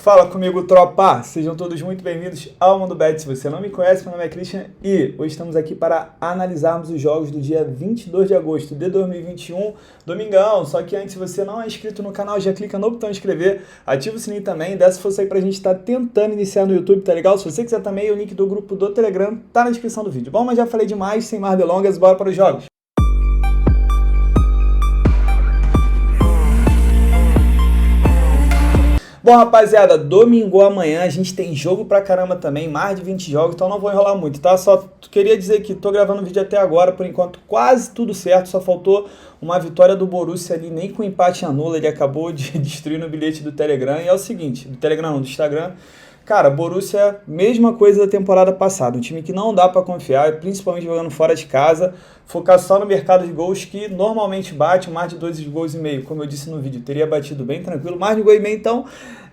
Fala comigo, tropa! Sejam todos muito bem-vindos ao Mundo Bet. Se você não me conhece, meu nome é Christian e hoje estamos aqui para analisarmos os jogos do dia 22 de agosto de 2021, domingão. Só que antes, se você não é inscrito no canal, já clica no botão inscrever, ativa o sininho também, dá essa força aí pra gente estar tentando iniciar no YouTube, tá legal? Se você quiser também, o link do grupo do Telegram tá na descrição do vídeo. Bom, mas já falei demais, sem mais delongas, bora para os jogos. Bom, rapaziada, domingo amanhã a gente tem jogo pra caramba também, mais de 20 jogos, então não vou enrolar muito, tá? Só queria dizer que tô gravando o vídeo até agora, por enquanto quase tudo certo, só faltou uma vitória do Borussia ali, nem com empate anula, ele acabou de destruir no bilhete do Telegram, e é o seguinte, do Telegram não, do Instagram. Cara, Borussia, mesma coisa da temporada passada, um time que não dá pra confiar, principalmente jogando fora de casa, focar só no mercado de gols, que normalmente bate mais de 2,5 gols, como eu disse no vídeo, teria batido bem tranquilo, mais de 1,5 gol, então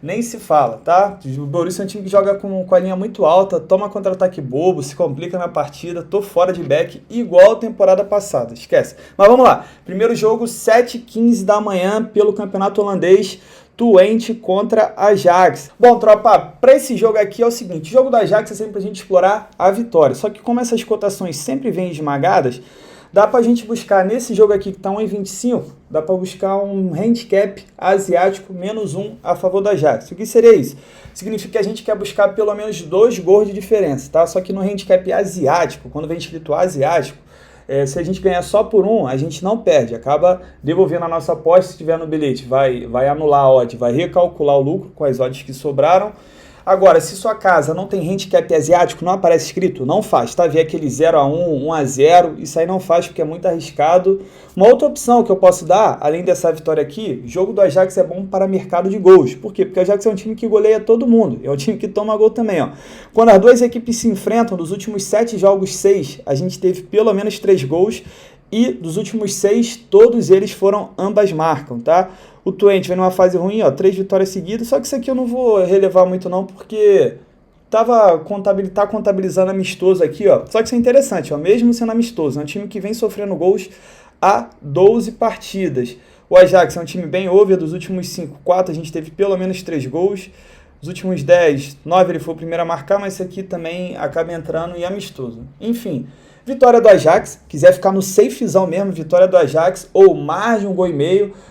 nem se fala, tá? O Borussia é um time que joga com a linha muito alta, toma contra-ataque bobo, se complica na partida, tô fora de back, igual a temporada passada, esquece. Mas vamos lá, primeiro jogo, 7h15 da manhã, pelo campeonato holandês, Twente contra Ajax. Bom, tropa, para esse jogo aqui é o seguinte, o jogo do Ajax é sempre pra gente explorar a vitória, só que como essas cotações sempre vêm esmagadas, dá pra gente buscar nesse jogo aqui que tá 1,25, dá pra buscar um handicap asiático -1 a favor do Ajax. O que seria isso? Significa que a gente quer buscar pelo menos 2 gols de diferença, tá? Só que no handicap asiático, quando vem escrito asiático, se a gente ganhar só por 1, a gente não perde, acaba devolvendo a nossa aposta. Se tiver no bilhete, vai anular a odd, vai recalcular o lucro com as odds que sobraram. Agora, se sua casa não tem handicap asiático, não aparece escrito, não faz, tá? Vê aquele 0-1, 1-0, isso aí não faz porque é muito arriscado. Uma outra opção que eu posso dar, além dessa vitória aqui, jogo do Ajax é bom para mercado de gols. Por quê? Porque o Ajax é um time que goleia todo mundo, é um time que toma gol também, ó. Quando as duas equipes se enfrentam, nos últimos 7 jogos, 6, a gente teve pelo menos 3 gols. E dos últimos 6, todos eles foram ambas marcam, tá? O Twente vem numa fase ruim, ó, 3 vitórias seguidas, só que isso aqui eu não vou relevar muito não, porque tá contabilizando amistoso aqui, ó. Só que isso é interessante, ó, mesmo sendo amistoso, é um time que vem sofrendo gols há 12 partidas. O Ajax é um time bem over, dos últimos 5, 4 a gente teve pelo menos 3 gols. Os últimos 10, 9 ele foi o primeiro a marcar, mas esse aqui também acaba entrando em amistoso. Enfim, vitória do Ajax, quiser ficar no safezão mesmo, vitória do Ajax, ou mais de 1,5 gol.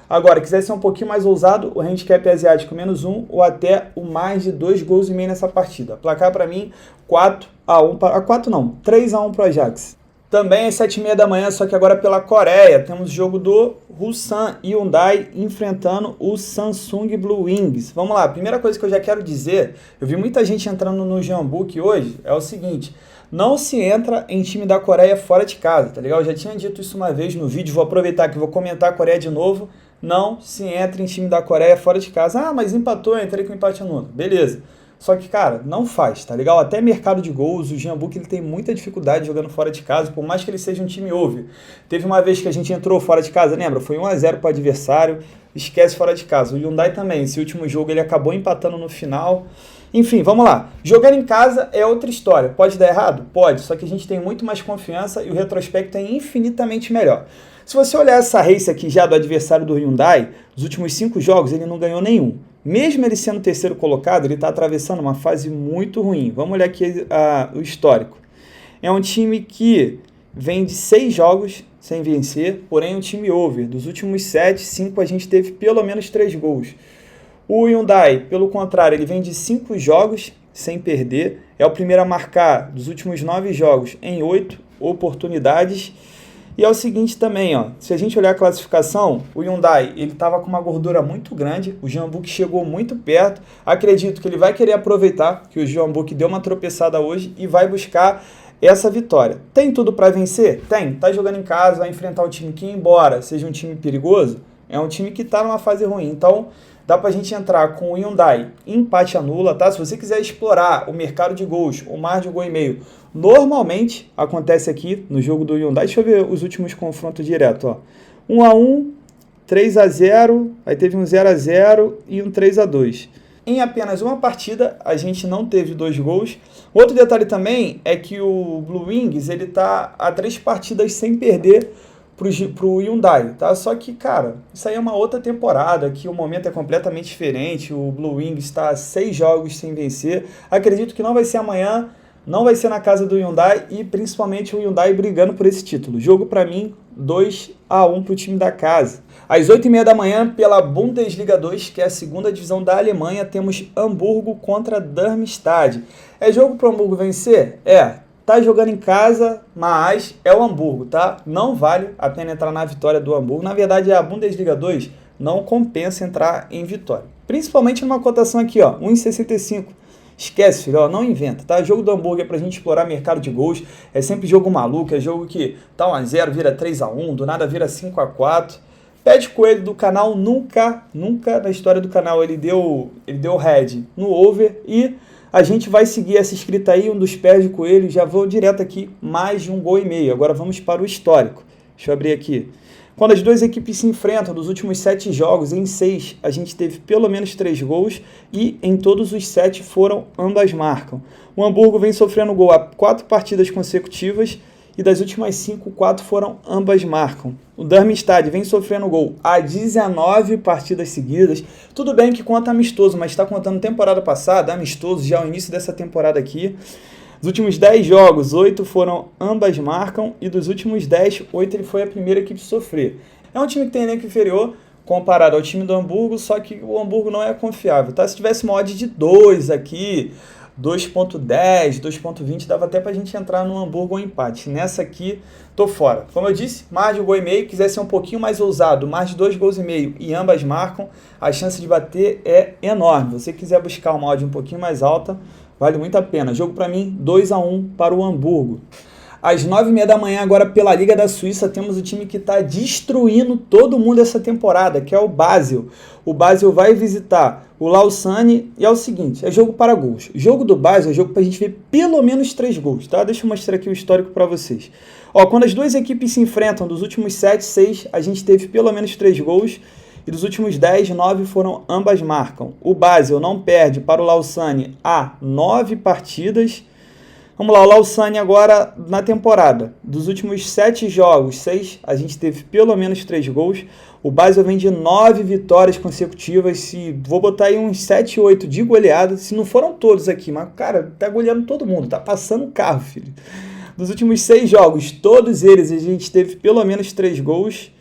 Agora, quiser ser um pouquinho mais ousado, o handicap asiático -1 ou até o mais de 2,5 gols nessa partida. Placar para mim, 3-1 para o Ajax. Também às 7h30 da manhã, só que agora pela Coreia, temos o jogo do Ulsan Hyundai enfrentando o Samsung Blue Wings. Vamos lá, a primeira coisa que eu já quero dizer, eu vi muita gente entrando no Jeonbuk hoje, é o seguinte, não se entra em time da Coreia fora de casa, tá legal? Eu já tinha dito isso uma vez no vídeo, vou aproveitar que vou comentar a Coreia de novo, não se entra em time da Coreia fora de casa. Ah, mas empatou, eu entrei com empate anulado, beleza. Só que, cara, não faz, tá legal? Até mercado de gols, o Jeonbuk ele tem muita dificuldade jogando fora de casa, por mais que ele seja um time over. Teve uma vez que a gente entrou fora de casa, lembra? Foi 1-0 para o adversário, esquece fora de casa. O Hyundai também, esse último jogo ele acabou empatando no final. Enfim, vamos lá. Jogar em casa é outra história. Pode dar errado? Pode, só que a gente tem muito mais confiança e o retrospecto é infinitamente melhor. Se você olhar essa race aqui já do adversário do Hyundai, os últimos 5 jogos ele não ganhou nenhum. Mesmo ele sendo terceiro colocado, ele está atravessando uma fase muito ruim. Vamos olhar aqui o histórico. É um time que vem de 6 jogos sem vencer, porém um time over. Dos últimos 7, 5 a gente teve pelo menos 3 gols. O Hyundai, pelo contrário, ele vem de 5 jogos sem perder. É o primeiro a marcar dos últimos 9 jogos em 8 oportunidades. E é o seguinte também, ó, se a gente olhar a classificação, o Hyundai ele estava com uma gordura muito grande, o Jeonbuk chegou muito perto, acredito que ele vai querer aproveitar que o Jeonbuk deu uma tropeçada hoje e vai buscar essa vitória. Tem tudo para vencer? Tem, tá jogando em casa, vai enfrentar um time que, embora seja um time perigoso, é um time que está numa fase ruim, então dá pra gente entrar com o Hyundai empate anula, tá? Se você quiser explorar o mercado de gols, ou mais de 1,5 gol, normalmente acontece aqui no jogo do Hyundai. Deixa eu ver os últimos confrontos direto, ó. 1-1, 3-0, aí teve um 0-0 e um 3-2. Em apenas uma partida, a gente não teve 2 gols. Outro detalhe também é que o Blue Wings ele tá há 3 partidas sem perder pro Hyundai, tá? Só que, cara, isso aí é uma outra temporada, que o momento é completamente diferente, o Blue Wings está a 6 jogos sem vencer, acredito que não vai ser amanhã, não vai ser na casa do Hyundai e principalmente o Hyundai brigando por esse título. Jogo para mim 2-1 para o time da casa. Às 8h30 da manhã, pela Bundesliga 2, que é a segunda divisão da Alemanha, temos Hamburgo contra Darmstadt. É jogo para o Hamburgo vencer? Tá jogando em casa, mas é o Hamburgo, tá? Não vale a pena entrar na vitória do Hamburgo. Na verdade, a Bundesliga 2 não compensa entrar em vitória. Principalmente numa cotação aqui, ó, 1,65. Esquece, filho, ó, não inventa, tá? Jogo do Hamburgo é pra gente explorar mercado de gols, é sempre jogo maluco, é jogo que tá 1-0, vira 3-1, do nada vira 5-4. Pede Coelho do canal nunca na história do canal ele deu head no over e a gente vai seguir essa escrita aí, um dos pés de Coelho, já vou direto aqui, mais de 1,5 gols. Agora vamos para o histórico. Deixa eu abrir aqui. Quando as duas equipes se enfrentam, dos últimos 7 jogos, em 6 a gente teve pelo menos 3 gols e em todos os 7 ambas marcam. O Hamburgo vem sofrendo gol há 4 partidas consecutivas e das últimas 5, 4 ambas marcam. O Darmstadt vem sofrendo gol há 19 partidas seguidas. Tudo bem que conta amistoso, mas está contando temporada passada, amistoso, já é o início dessa temporada aqui. Dos últimos 10 jogos, 8 ambas marcam, e dos últimos 10, 8 ele foi a primeira equipe a sofrer. É um time que tem elenco inferior comparado ao time do Hamburgo, só que o Hamburgo não é confiável, tá? Se tivesse uma odd de 2 aqui, 2.10, 2.20, dava até pra gente entrar no Hamburgo ou empate. Nessa aqui, tô fora. Como eu disse, mais de 1,5 gols, quiser ser um pouquinho mais ousado, mais de 2,5 gols e ambas marcam, a chance de bater é enorme. Se você quiser buscar uma odd um pouquinho mais alta, vale muito a pena. Jogo para mim, 2-1 para o Hamburgo. Às 9h30 da manhã, agora pela Liga da Suíça, temos o time que está destruindo todo mundo essa temporada, que é o Basel. O Basel vai visitar o Lausanne e é o seguinte, é jogo para gols. O jogo do Basel é jogo para a gente ver pelo menos 3 gols, tá? Deixa eu mostrar aqui o histórico para vocês. Ó, quando as duas equipes se enfrentam, dos últimos 7, 6, a gente teve pelo menos 3 gols. E dos últimos 10, 9 ambas marcam. O Basel não perde para o Lausanne há 9 partidas. Vamos lá, o Lausanne agora na temporada. Dos últimos 7 jogos, 6, a gente teve pelo menos 3 gols. O Basel vem de 9 vitórias consecutivas. Vou botar aí uns 7, 8 de goleada. Se não foram todos aqui, mas, cara, tá goleando todo mundo. Tá passando o carro, filho. Dos últimos 6 jogos, todos eles, a gente teve pelo menos 3 gols.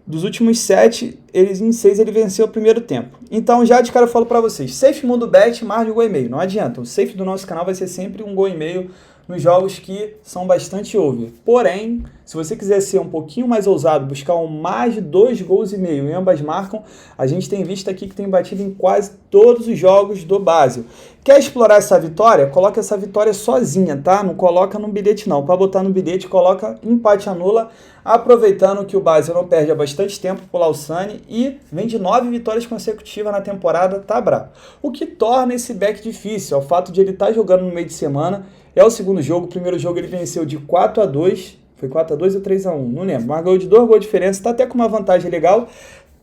Dos últimos 7, em 6 ele venceu o primeiro tempo. Então, já de cara eu falo para vocês, safe Mundo Bet, mais de 1,5 gols. Não adianta, o safe do nosso canal vai ser sempre 1,5 gols nos jogos que são bastante over. Porém, se você quiser ser um pouquinho mais ousado, buscar mais de 2,5 gols e ambas marcam, a gente tem visto aqui que tem batido em quase todos os jogos do Basel. Quer explorar essa vitória? Coloca essa vitória sozinha, tá? Não coloca no bilhete não. Para botar no bilhete, coloca empate anula, aproveitando que o Basel não perde há bastante tempo pro Lausanne e vem de 9 vitórias consecutivas na temporada, tá bravo. O que torna esse back difícil é o fato de ele estar jogando no meio de semana. É o segundo jogo, o primeiro jogo ele venceu de 4-2, foi 4-2 ou 3-1, não lembro, mas ganhou de 2 gols de diferença, tá até com uma vantagem legal,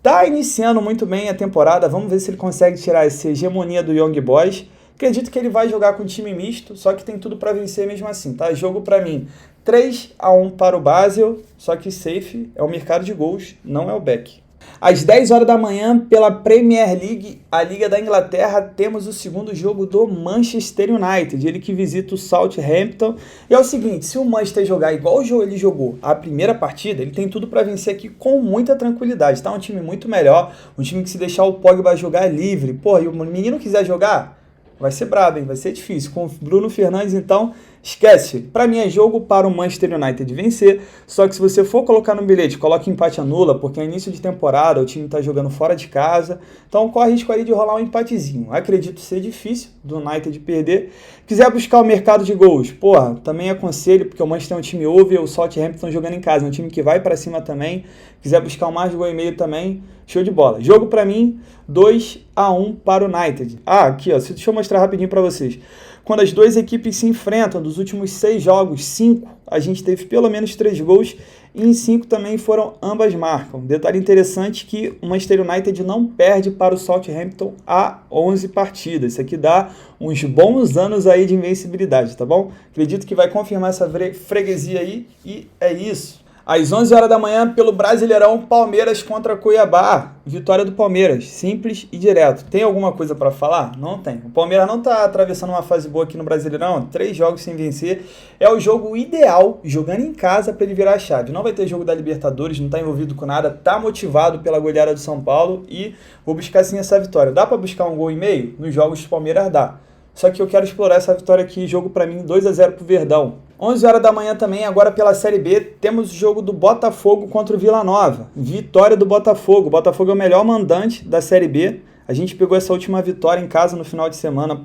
tá iniciando muito bem a temporada, vamos ver se ele consegue tirar essa hegemonia do Young Boys. Acredito que ele vai jogar com time misto, só que tem tudo para vencer mesmo assim, tá? Jogo para mim, 3-1 para o Basel, só que safe é o mercado de gols, não é o back. Às 10 horas da manhã, pela Premier League, a Liga da Inglaterra, temos o segundo jogo do Manchester United, ele que visita o Southampton. E é o seguinte, se o Manchester jogar igual ele jogou a primeira partida, ele tem tudo para vencer aqui com muita tranquilidade, tá? Um time muito melhor, um time que se deixar o Pogba jogar livre, pô, e o menino quiser jogar, vai ser brabo, hein? Vai ser difícil. Com o Bruno Fernandes, então, esquece. Para mim é jogo para o Manchester United vencer, só que se você for colocar no bilhete, coloque empate anula, porque é início de temporada, o time está jogando fora de casa, então corre risco aí de rolar um empatezinho. Acredito ser difícil do United perder. Quiser buscar o mercado de gols, porra, também aconselho, porque o Manchester é um time over, o Southampton jogando em casa, é um time que vai para cima também. Quiser buscar mais de 1,5 gols também, show de bola. Jogo para mim, 2-1 para o United. Ah, aqui ó, deixa eu mostrar rapidinho para vocês. Quando as duas equipes se enfrentam, dos últimos 6 jogos, 5, a gente teve pelo menos 3 gols e em 5 também ambas marcam. Detalhe interessante que o Manchester United não perde para o Southampton há 11 partidas. Isso aqui dá uns bons anos aí de invencibilidade, tá bom? Acredito que vai confirmar essa freguesia aí e é isso. Às 11 horas da manhã, pelo Brasileirão, Palmeiras contra Cuiabá. Vitória do Palmeiras, simples e direto. Tem alguma coisa para falar? Não tem. O Palmeiras não está atravessando uma fase boa aqui no Brasileirão, 3 jogos sem vencer. É o jogo ideal, jogando em casa, para ele virar a chave. Não vai ter jogo da Libertadores, não está envolvido com nada, está motivado pela goleada do São Paulo e vou buscar sim essa vitória. Dá para buscar um gol e meio? Nos jogos do Palmeiras dá. Só que eu quero explorar essa vitória aqui, jogo para mim 2-0 pro Verdão. 11 horas da manhã também, agora pela Série B, temos o jogo do Botafogo contra o Vila Nova. Vitória do Botafogo. O Botafogo é o melhor mandante da Série B. A gente pegou essa última vitória em casa no final de semana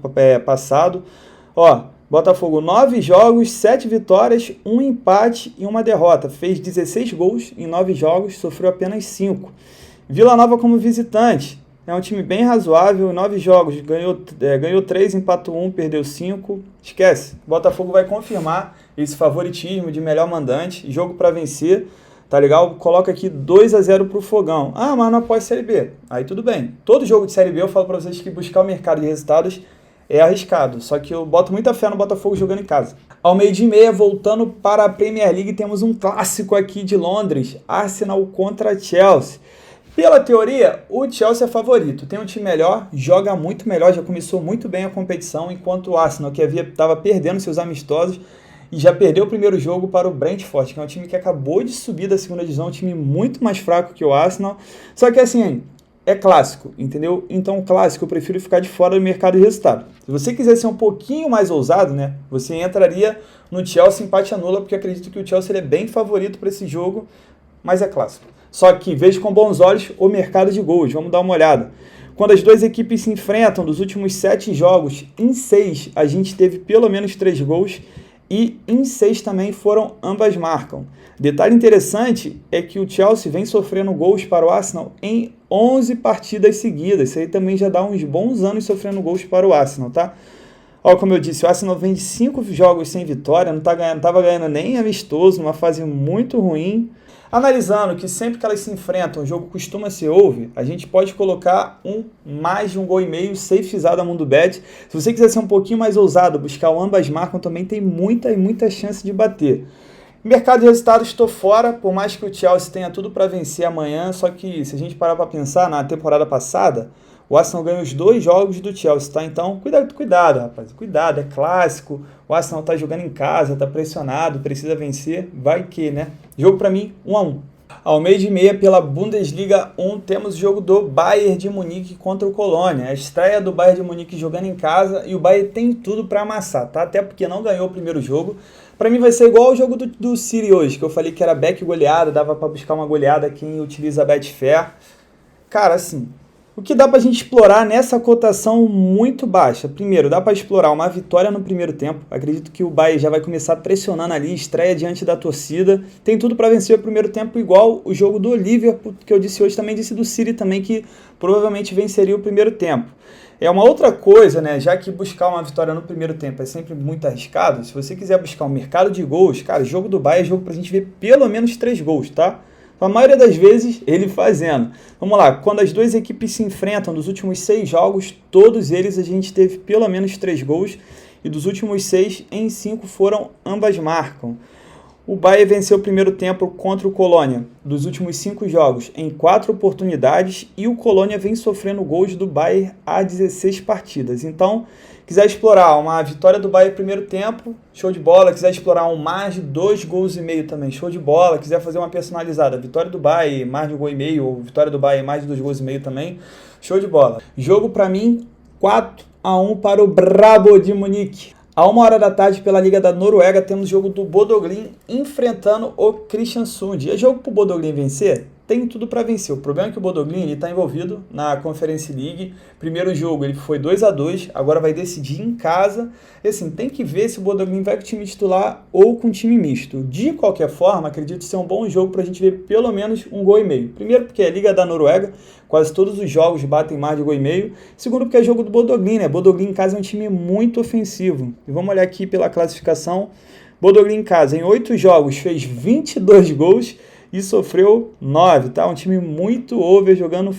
passado. Ó, Botafogo 9 jogos, 7 vitórias, 1 empate e 1 derrota. Fez 16 gols em 9 jogos, sofreu apenas 5. Vila Nova como visitante. É um time bem razoável, 9 jogos, ganhou 3, empatou 1, perdeu 5. Esquece, o Botafogo vai confirmar esse favoritismo de melhor mandante, jogo para vencer, tá legal? Coloca aqui 2-0 pro Fogão. Ah, mas não após Série B. Aí tudo bem. Todo jogo de Série B eu falo para vocês que buscar o mercado de resultados é arriscado, só que eu boto muita fé no Botafogo jogando em casa. Ao 12h30, voltando para a Premier League, temos um clássico aqui de Londres, Arsenal contra Chelsea. Pela teoria, o Chelsea é favorito, tem um time melhor, joga muito melhor, já começou muito bem a competição, enquanto o Arsenal, que estava perdendo seus amistosos, e já perdeu o primeiro jogo para o Brentford, que é um time que acabou de subir da segunda divisão, um time muito mais fraco que o Arsenal, só que assim, é clássico, entendeu? Então clássico eu prefiro ficar de fora do mercado de resultado. Se você quiser ser um pouquinho mais ousado, né, você entraria no Chelsea empate anula, porque acredito que o Chelsea ele é bem favorito para esse jogo, mas é clássico. Só que vejo com bons olhos o mercado de gols. Vamos dar uma olhada. Quando as duas equipes se enfrentam, dos últimos 7 jogos, em 6 a gente teve pelo menos 3 gols e em 6 também foram ambas marcam. Detalhe interessante é que o Chelsea vem sofrendo gols para o Arsenal em 11 partidas seguidas. Isso aí também já dá uns bons anos sofrendo gols para o Arsenal, tá? Ó, como eu disse, o Arsenal vem de 5 jogos sem vitória, não estava ganhando nem amistoso, uma fase muito ruim. Analisando que sempre que elas se enfrentam, o jogo costuma ser over, a gente pode colocar mais de um gol e meio safezado a Mundo Bet. Se você quiser ser um pouquinho mais ousado, buscar o ambas marcam, também tem muita chance de bater. Mercado de resultados, estou fora, por mais que o Chelsea tenha tudo para vencer amanhã, só que se a gente parar para pensar, na temporada passada, o Arsenal ganhou os 2 jogos do Chelsea, tá? Então, cuidado, rapaz. Cuidado, é clássico. O Arsenal tá jogando em casa, tá pressionado, precisa vencer. Vai que, né? Jogo para mim, 1-1. Ao 12h30, pela Bundesliga 1, temos o jogo do Bayern de Munique contra o Colônia. A estreia do Bayern de Munique jogando em casa e o Bayern tem tudo para amassar, tá? Até porque não ganhou o primeiro jogo. Para mim vai ser igual ao jogo do City hoje, que eu falei que era back goleada, dava para buscar uma goleada quem utiliza a Betfair. Cara, assim, o que dá para a gente explorar nessa cotação muito baixa? Primeiro, dá para explorar uma vitória no primeiro tempo. Acredito que o Bayern já vai começar pressionando ali, estreia diante da torcida. Tem tudo para vencer o primeiro tempo, igual o jogo do Liverpool, que eu disse hoje, também disse do City também, que provavelmente venceria o primeiro tempo. É uma outra coisa, né? Já que buscar uma vitória no primeiro tempo é sempre muito arriscado, se você quiser buscar um mercado de gols, cara, jogo do Bayern é jogo para a gente ver pelo menos 3 gols, tá? A maioria das vezes, ele fazendo. Vamos lá, quando as duas equipes se enfrentam dos últimos 6 jogos, todos eles a gente teve pelo menos 3 gols, e dos últimos 6, em 5 foram ambas marcam. O Bayern venceu o primeiro tempo contra o Colônia, dos últimos 5 jogos, em 4 oportunidades, e o Colônia vem sofrendo gols do Bayern há 16 partidas. Então, quiser explorar uma vitória do Bayern no primeiro tempo, show de bola. Quiser explorar um mais de 2 gols e meio também, show de bola. Quiser fazer uma personalizada, vitória do Bayern, mais de 1 gol e meio, ou vitória do Bayern, mais de 2 gols e meio também, show de bola. Jogo para mim, 4-1 para o Brabo de Munique. À 1h da tarde, pela Liga da Noruega, temos o jogo do Bodø Glimt enfrentando o Kristiansund. É jogo para o Bodø Glimt vencer? Tem tudo para vencer. O problema é que o Bodø Glimt está envolvido na Conference League. Primeiro jogo ele foi 2-2, agora vai decidir em casa. E assim, tem que ver se o Bodø Glimt vai com o time titular ou com o time misto. De qualquer forma, acredito ser um bom jogo para a gente ver pelo menos 1 gol e meio. Primeiro porque é a Liga da Noruega, quase todos os jogos batem mais de 1 gol e meio. Segundo porque é jogo do Bodø Glimt, né? Bodø Glimt em casa é um time muito ofensivo. E vamos olhar aqui pela classificação. Bodø Glimt em casa, em 8 jogos, fez 22 gols e sofreu 9, tá? Um time muito over jogando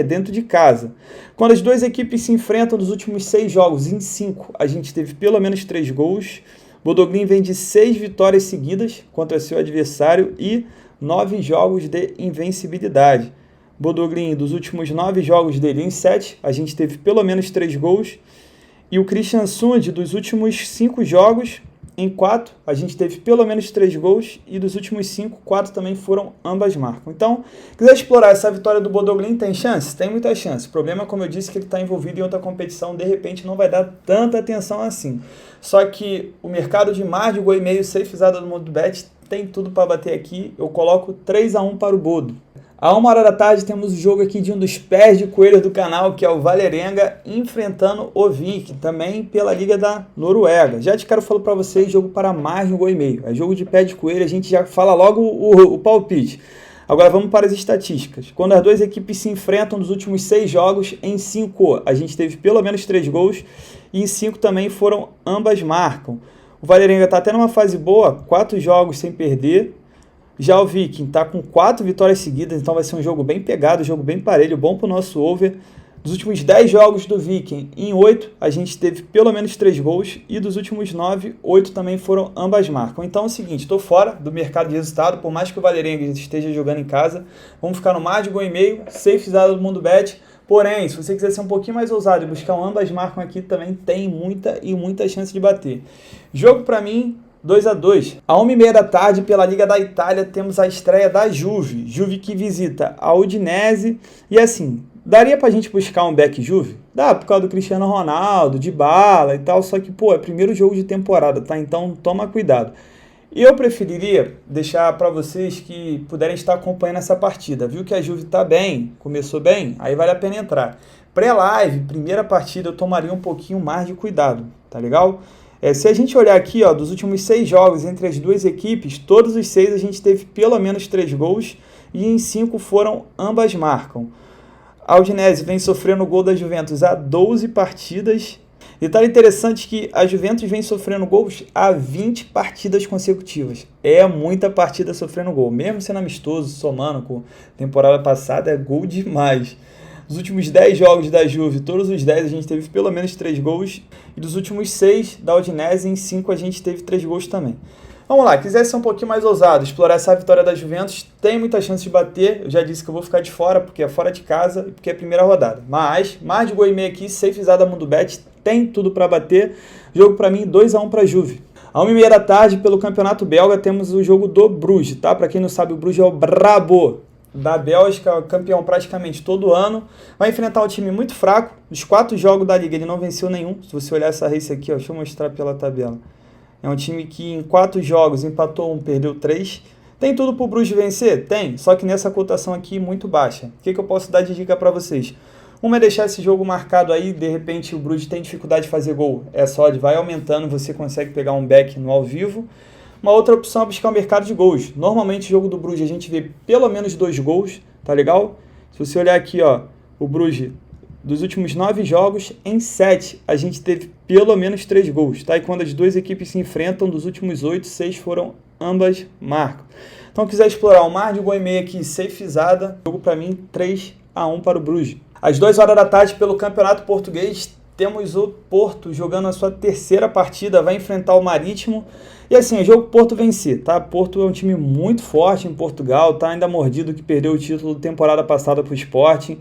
dentro de casa. Quando as duas equipes se enfrentam nos últimos 6 jogos, em 5, a gente teve pelo menos 3 gols. Bodo Glimt vem de 6 vitórias seguidas contra seu adversário e 9 jogos de invencibilidade. Bodo Glimt, dos últimos 9 jogos dele, em 7, a gente teve pelo menos 3 gols. E o Kristiansund, dos últimos 5 jogos, em 4, a gente teve pelo menos 3 gols, e dos últimos 5, 4 também foram ambas marcas. Então, quiser explorar essa vitória do Bodo Glimt, tem chance? Tem muita chance. O problema, como eu disse, que ele está envolvido em outra competição, de repente não vai dar tanta atenção assim. Só que o mercado de mais de 1,5 safezada do MundoBet tem tudo para bater aqui. Eu coloco 3-1 para o Bodo. À 1h da tarde temos o jogo aqui de um dos pés de coelho do canal, que é o Vålerenga enfrentando o Viking, também pela Liga da Noruega. Já de cara eu falo para vocês, jogo para mais de 1,5. É jogo de pé de coelho, a gente já fala logo o palpite. Agora vamos para as estatísticas. Quando as duas equipes se enfrentam nos últimos 6 jogos, em 5 a gente teve pelo menos 3 gols e em 5 também foram ambas marcam. O Vålerenga está até numa fase boa, 4 jogos sem perder. Já o Viking está com 4 vitórias seguidas, então vai ser um jogo bem pegado, um jogo bem parelho, bom para o nosso over. Dos últimos 10 jogos do Viking, em 8 a gente teve pelo menos 3 gols e dos últimos 9, 8 também foram ambas marcas. Então é o seguinte, estou fora do mercado de resultado, por mais que o Vålerenga esteja jogando em casa, vamos ficar no mais de 1,5, safezada do MundoBet. Porém, se você quiser ser um pouquinho mais ousado e buscar um ambas marcas aqui, também tem muita chance de bater. Jogo para mim, 2-2. À 1h30 da tarde, pela Liga da Itália, temos a estreia da Juve. Juve que visita a Udinese. E assim, daria pra gente buscar um back Juve? Dá, por causa do Cristiano Ronaldo, Dybala e tal. Só que, pô, é primeiro jogo de temporada, tá? Então, toma cuidado. E eu preferiria deixar para vocês que puderem estar acompanhando essa partida. Viu que a Juve tá bem, começou bem? Aí vale a pena entrar. Pré-live, primeira partida, eu tomaria um pouquinho mais de cuidado, tá legal? Se a gente olhar aqui, ó, dos últimos 6 jogos entre as duas equipes, todos os 6 a gente teve pelo menos 3 gols e em 5 foram ambas marcam. A Udinese vem sofrendo o gol da Juventus há 12 partidas. Detalhe interessante que a Juventus vem sofrendo gols há 20 partidas consecutivas. É muita partida sofrendo gol. Mesmo sendo amistoso, somando com a temporada passada, é gol demais. Dos últimos 10 jogos da Juve, todos os 10 a gente teve pelo menos 3 gols. E dos últimos 6 da Udinese, em 5 a gente teve 3 gols também. Vamos lá, quiser ser um pouquinho mais ousado, explorar essa vitória da Juventus, tem muita chance de bater. Eu já disse que eu vou ficar de fora, porque é fora de casa e porque é a primeira rodada. Mas, mais de 1,5 aqui, safezada MundoBet, tem tudo para bater. Jogo para mim, 2-1 para a Juve. À 1h30 da tarde, pelo Campeonato Belga, temos o jogo do Bruges, tá? Para quem não sabe, o Bruges é o brabo da Bélgica, campeão praticamente todo ano. Vai enfrentar um time muito fraco. Dos 4 jogos da Liga, ele não venceu nenhum. Se você olhar essa race aqui, ó, deixa eu mostrar pela tabela. É um time que em 4 jogos empatou 1, perdeu 3. Tem tudo pro Bruges vencer? Tem, só que nessa cotação aqui muito baixa. O que eu posso dar de dica para vocês? Uma é deixar esse jogo marcado aí, de repente o Bruges tem dificuldade de fazer gol. É só, vai aumentando, você consegue pegar um back no ao vivo. Uma outra opção é buscar o mercado de gols. Normalmente o jogo do Bruges a gente vê pelo menos 2 gols, tá legal? Se você olhar aqui, ó, o Bruges, dos últimos 9 jogos, em 7 a gente teve pelo menos 3 gols, tá? E quando as duas equipes se enfrentam, dos últimos 8, 6 foram ambas marcas. Então, quiser explorar o mais de 1,5 aqui, safezada, jogo para mim 3-1 para o Bruges. Às 2h da tarde, pelo Campeonato Português, temos o Porto jogando a sua terceira partida, vai enfrentar o Marítimo. E assim, é jogo Porto vencer, tá? Porto é um time muito forte em Portugal, tá ainda mordido que perdeu o título da temporada passada para o Sporting.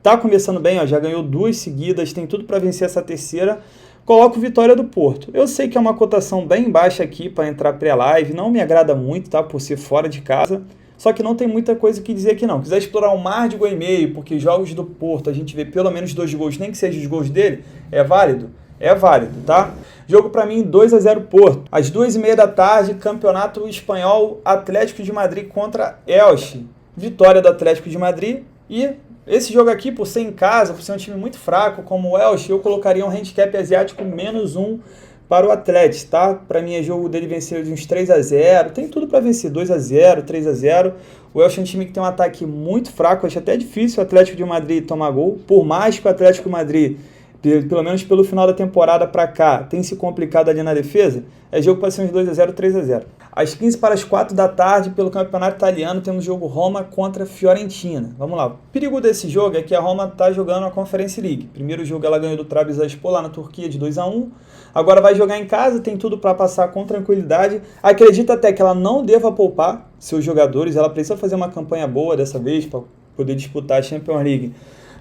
Tá começando bem, ó, já ganhou 2 seguidas, tem tudo para vencer essa terceira. Coloco vitória do Porto. Eu sei que é uma cotação bem baixa aqui para entrar pré-live, não me agrada muito, tá? Por ser fora de casa. Só que não tem muita coisa que dizer aqui não. Quiser explorar um mar de 1,5, porque jogos do Porto a gente vê pelo menos 2 gols, nem que sejam os gols dele, é válido? É válido, tá? Jogo para mim 2-0 Porto. Às 2h30 da tarde, Campeonato Espanhol, Atlético de Madrid contra Elche. Vitória do Atlético de Madrid. E esse jogo aqui, por ser em casa, por ser um time muito fraco como o Elche, eu colocaria um handicap asiático -1 para o Atlético, tá? Para mim é jogo dele vencer de uns 3-0, tem tudo para vencer, 2-0, 3-0. O Elche é um time que tem um ataque muito fraco, acho até difícil o Atlético de Madrid tomar gol, por mais que o Atlético de Madrid pelo menos pelo final da temporada para cá, tem se complicado ali na defesa, é jogo para ser uns 2-0, 3-0. Às 15 para as 4 da tarde, pelo Campeonato Italiano, temos o jogo Roma contra Fiorentina. Vamos lá. O perigo desse jogo é que a Roma está jogando a Conference League. Primeiro jogo ela ganhou do Trabzonspor lá na Turquia de 2-1. Agora vai jogar em casa, tem tudo para passar com tranquilidade. Acredito até que ela não deva poupar seus jogadores. Ela precisa fazer uma campanha boa dessa vez para poder disputar a Champions League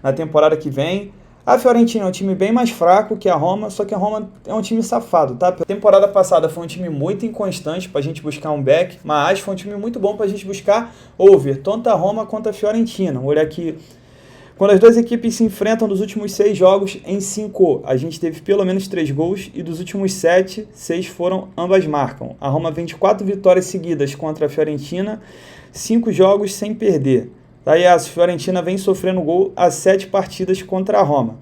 na temporada que vem. A Fiorentina é um time bem mais fraco que a Roma, só que a Roma é um time safado, tá? A temporada passada foi um time muito inconstante pra gente buscar um back, mas foi um time muito bom pra gente buscar over, tanto a Roma quanto a Fiorentina. Olha aqui, quando as duas equipes se enfrentam nos últimos 6 jogos, em 5, a gente teve pelo menos 3 gols e dos últimos 7, 6 foram ambas marcam. A Roma vem de 4 vitórias seguidas contra a Fiorentina, 5 jogos sem perder. Daí a Fiorentina vem sofrendo gol há 7 partidas contra a Roma.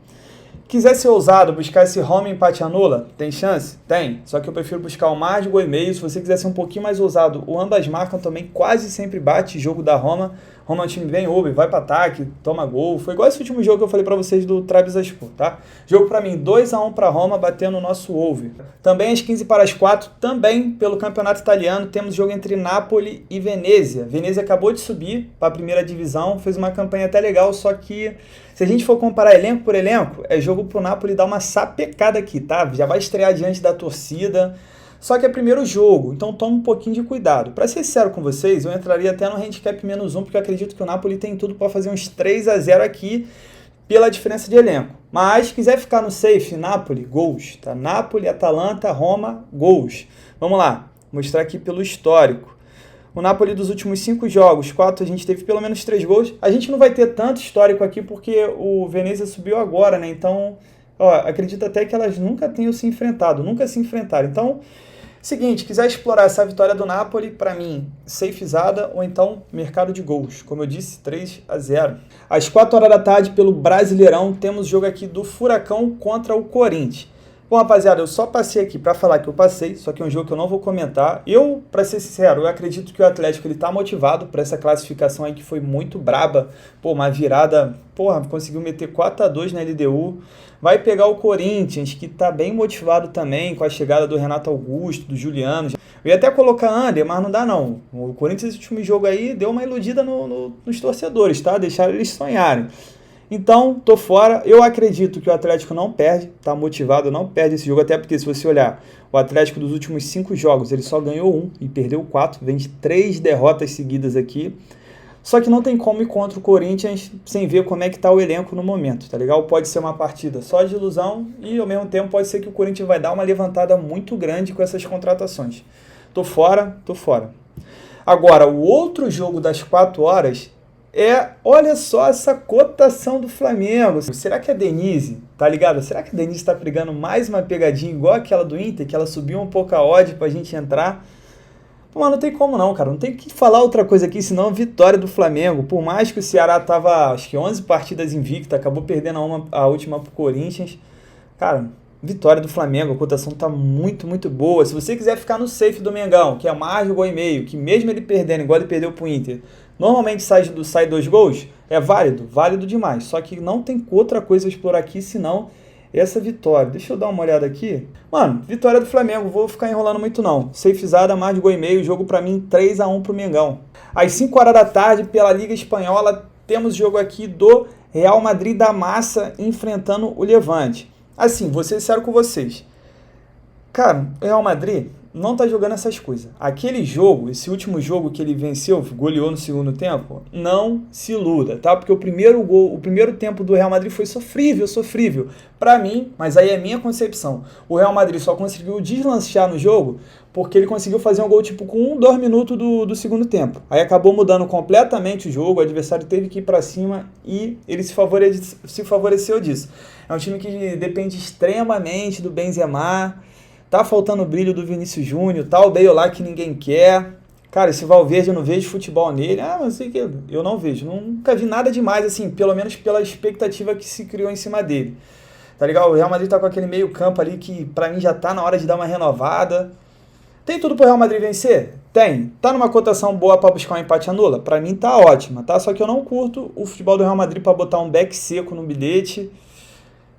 Quiser ser ousado, buscar esse Roma empate anula? Tem chance? Tem. Só que eu prefiro buscar o mais de gol e meio. Se você quiser ser um pouquinho mais ousado, o ambas marcam também quase sempre bate jogo da Roma. Roma é um time bem over, vai para ataque, toma gol. Foi igual esse último jogo que eu falei para vocês do Trabzonspor, tá? Jogo para mim, 2-1 para Roma, batendo o nosso over. Também às 15 para as 4, também pelo Campeonato Italiano, temos jogo entre Napoli e Venezia. Venezia acabou de subir para a primeira divisão, fez uma campanha até legal, só que se a gente for comparar elenco por elenco, é jogo pro Napoli dar uma sapecada aqui, tá? Já vai estrear diante da torcida. Só que é primeiro jogo, então toma um pouquinho de cuidado. Para ser sincero com vocês, eu entraria até no handicap -1, porque eu acredito que o Napoli tem tudo para fazer uns 3-0 aqui pela diferença de elenco. Mas se quiser ficar no safe, Napoli, gols. Tá? Napoli, Atalanta, Roma, gols. Vamos lá, mostrar aqui pelo histórico. O Napoli dos últimos 5 jogos, 4 a gente teve pelo menos 3 gols. A gente não vai ter tanto histórico aqui porque o Venezia subiu agora, né? Então, acredito até que elas nunca tenham se enfrentado, nunca se enfrentaram. Então, seguinte, quiser explorar essa vitória do Napoli, para mim, safezada ou então mercado de gols. Como eu disse, 3-0. Às 4 horas da tarde, pelo Brasileirão, temos jogo aqui do Furacão contra o Corinthians. Bom, rapaziada, eu só passei aqui para falar que eu passei, só que é um jogo que eu não vou comentar. Eu, para ser sincero, eu acredito que o Atlético ele tá motivado para essa classificação aí que foi muito braba. Pô, uma virada, conseguiu meter 4-2 na LDU. Vai pegar o Corinthians, que tá bem motivado também com a chegada do Renato Augusto, do Juliano. Eu ia até colocar Under, mas não dá não. O Corinthians, esse último jogo aí, deu uma iludida nos torcedores, tá? Deixaram eles sonharem. Então, tô fora. Eu acredito que o Atlético não perde, tá motivado, não perde esse jogo, até porque se você olhar, o Atlético dos últimos 5 jogos, ele só ganhou 1 e perdeu 4, vem de 3 derrotas seguidas aqui. Só que não tem como ir contra o Corinthians sem ver como é que tá o elenco no momento, tá legal? Pode ser uma partida só de ilusão e ao mesmo tempo pode ser que o Corinthians vai dar uma levantada muito grande com essas contratações. Tô fora, tô fora. Agora, o outro jogo das 4 horas olha só essa cotação do Flamengo. Será que a Denise, tá ligado? Será que a Denise tá pegando mais uma pegadinha igual aquela do Inter, que ela subiu um pouco a odd pra gente entrar? Mas não tem como não, cara. Não tem que falar outra coisa aqui, senão vitória do Flamengo. Por mais que o Ceará tava, acho que 11 partidas invicta, acabou perdendo a última pro Corinthians. Cara, vitória do Flamengo, a cotação tá muito, muito boa. Se você quiser ficar no safe do Mengão, que é mais de gol e meio, que mesmo ele perdendo, igual ele perdeu pro Inter, normalmente sai 2 gols, é válido demais. Só que não tem outra coisa a explorar aqui, senão essa vitória. Deixa eu dar uma olhada aqui. Mano, vitória do Flamengo, vou ficar enrolando muito não. Safezada, mais de gol e meio, jogo pra mim 3-1 pro Mengão. Às 5 horas da tarde, pela Liga Espanhola, temos jogo aqui do Real Madrid da Massa enfrentando o Levante. Assim, vou ser sincero com vocês. Cara, o Real Madrid não tá jogando essas coisas. Aquele jogo, esse último jogo que ele venceu, goleou no segundo tempo, não se iluda, tá? Porque o primeiro tempo do Real Madrid foi sofrível. Pra mim, mas aí é minha concepção. O Real Madrid só conseguiu deslanchar no jogo porque ele conseguiu fazer um gol tipo com 2 minutos do segundo tempo. Aí acabou mudando completamente o jogo, o adversário teve que ir pra cima e ele se favoreceu disso. É um time que depende extremamente do Benzema. Tá faltando o brilho do Vinícius Júnior, tá o Bale lá que ninguém quer. Cara, esse Valverde eu não vejo futebol nele. Mas sei que eu não vejo. Nunca vi nada demais, assim, pelo menos pela expectativa que se criou em cima dele. Tá ligado? O Real Madrid tá com aquele meio campo ali que pra mim já tá na hora de dar uma renovada. Tem tudo pro Real Madrid vencer? Tem. Tá numa cotação boa pra buscar um empate anula? Pra mim tá ótima, tá? Só que eu não curto o futebol do Real Madrid pra botar um back seco no bilhete.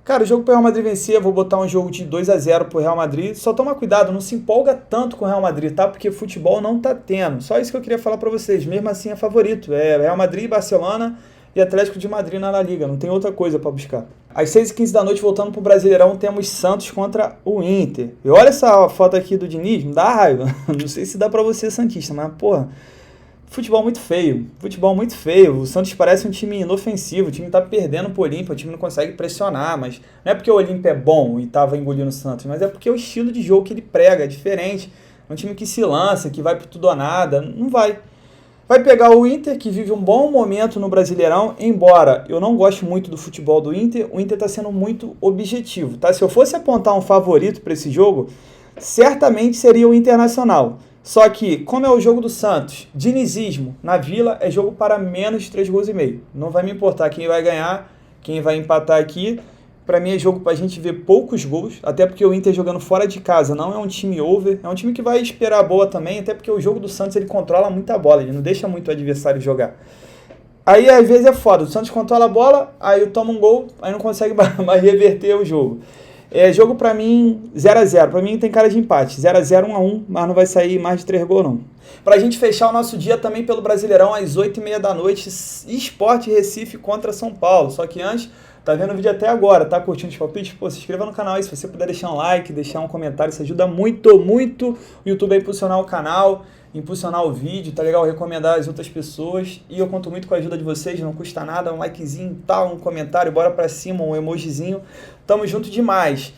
Cara, o jogo pro Real Madrid vencer, vou botar um jogo de 2-0 pro Real Madrid. Só toma cuidado, não se empolga tanto com o Real Madrid, tá? Porque futebol não tá tendo. Só isso que eu queria falar pra vocês. Mesmo assim é favorito. É Real Madrid, Barcelona e Atlético de Madrid na La Liga. Não tem outra coisa pra buscar. Às 6h15 da noite, voltando pro Brasileirão, temos Santos contra o Inter. E olha essa foto aqui do Diniz, me dá raiva. Não sei se dá pra você, santista, mas, porra, futebol muito feio. Futebol muito feio. O Santos parece um time inofensivo. O time tá perdendo pro Olímpia, o time não consegue pressionar, mas não é porque o Olímpia é bom e tava engolindo o Santos, mas é porque o estilo de jogo que ele prega é diferente. É um time que se lança, que vai pro tudo ou nada. Não vai. Vai pegar o Inter, que vive um bom momento no Brasileirão, embora eu não goste muito do futebol do Inter, o Inter está sendo muito objetivo, tá? Se eu fosse apontar um favorito para esse jogo, certamente seria o Internacional. Só que, como é o jogo do Santos, dinizismo na Vila é jogo para menos de 3,5 gols. Não vai me importar quem vai ganhar, quem vai empatar aqui. Para mim é jogo para a gente ver poucos gols, até porque o Inter jogando fora de casa não é um time over, é um time que vai esperar a boa também, até porque o jogo do Santos ele controla muita bola, ele não deixa muito o adversário jogar. Aí às vezes é foda, o Santos controla a bola, aí toma um gol, aí não consegue mais reverter o jogo. É jogo para mim 0-0, para mim tem cara de empate, 0-0, 1-1, mas não vai sair mais de 3 gols não. Pra gente fechar o nosso dia também pelo Brasileirão, às 8h30 da noite, Sport Recife contra São Paulo, só que antes... Tá vendo o vídeo até agora, tá curtindo os palpites? Pô, se inscreva no canal aí, se você puder deixar um like, deixar um comentário, isso ajuda muito, muito o YouTube a impulsionar o canal, impulsionar o vídeo, tá legal? Recomendar as outras pessoas e eu conto muito com a ajuda de vocês, não custa nada, um likezinho, tal, um comentário, bora pra cima, um emojizinho, tamo junto demais.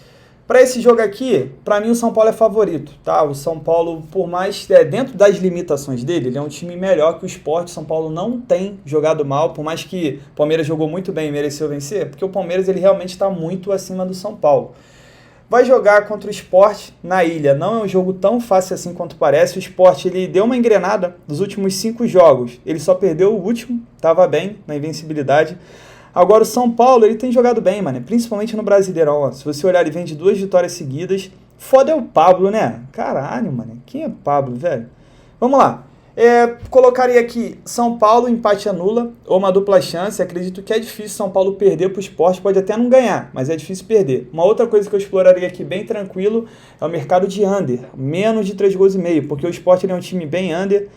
Para esse jogo aqui, para mim o São Paulo é favorito, tá? O São Paulo, por mais, dentro das limitações dele, ele é um time melhor que o Sport. O São Paulo não tem jogado mal, por mais que o Palmeiras jogou muito bem e mereceu vencer, porque o Palmeiras ele realmente está muito acima do São Paulo. Vai jogar contra o Sport na Ilha, não é um jogo tão fácil assim quanto parece. O Sport ele deu uma engrenada dos últimos 5 jogos, ele só perdeu o último, estava bem na invencibilidade. Agora o São Paulo, ele tem jogado bem, mano, principalmente no Brasileirão, ó. Se você olhar, ele vem de 2 vitórias seguidas. Foda é o Pablo, né? Caralho, mano, quem é Pablo, velho? Vamos lá. Colocaria aqui São Paulo, empate anula, ou uma dupla chance. Acredito que é difícil São Paulo perder pro Sport, pode até não ganhar, mas é difícil perder. Uma outra coisa que eu exploraria aqui bem tranquilo é o mercado de under, menos de 3,5 gols, porque o Sport ele é um time bem under.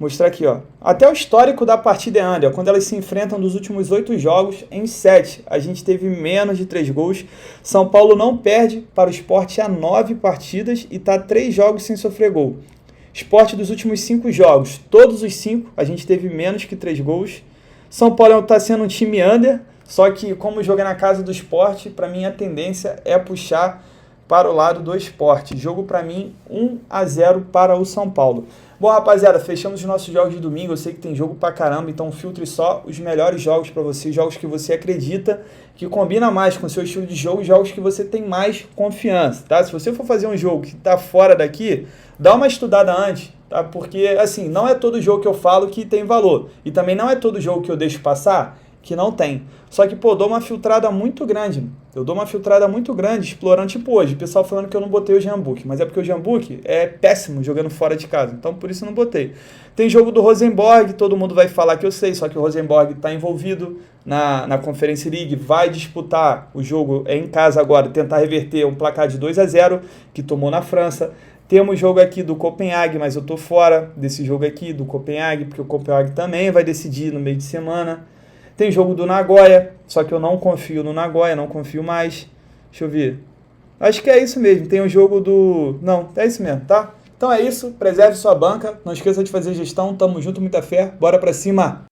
Mostrar aqui, ó. Até o histórico da partida é under. Quando elas se enfrentam dos últimos 8 jogos, em 7, a gente teve menos de 3 gols. São Paulo não perde para o Sport há 9 partidas e está 3 jogos sem sofrer gol. Sport dos últimos 5 jogos, todos os 5, a gente teve menos que 3 gols. São Paulo está sendo um time under, só que como joga na casa do Sport, para mim a tendência é puxar para o lado do Sport. Jogo para mim 1-0 para o São Paulo. Bom, rapaziada, fechamos os nossos jogos de domingo. Eu sei que tem jogo pra caramba, então filtre só os melhores jogos pra você, jogos que você acredita, que combina mais com o seu estilo de jogo, jogos que você tem mais confiança, tá? Se você for fazer um jogo que tá fora daqui, dá uma estudada antes, tá? Porque, assim, não é todo jogo que eu falo que tem valor. E também não é todo jogo que eu deixo passar que não tem. Só que, pô, dou uma filtrada muito grande. Eu dou uma filtrada muito grande explorando, tipo hoje. O pessoal falando que eu não botei o Jambuque, mas é porque o Jambuque é péssimo jogando fora de casa. Então, por isso eu não botei. Tem jogo do Rosenborg, todo mundo vai falar que eu sei, só que o Rosenborg está envolvido na Conference League, vai disputar o jogo em casa agora, tentar reverter um placar de 2-0 que tomou na França. Temos jogo aqui do Copenhague, mas eu tô fora desse jogo aqui do Copenhague, porque o Copenhague também vai decidir no meio de semana. Tem jogo do Nagoya, só que eu não confio no Nagoya, não confio mais. Deixa eu ver. Acho que é isso mesmo. Tem o jogo do... Não, é isso mesmo, tá? Então é isso. Preserve sua banca. Não esqueça de fazer gestão. Tamo junto, muita fé. Bora pra cima!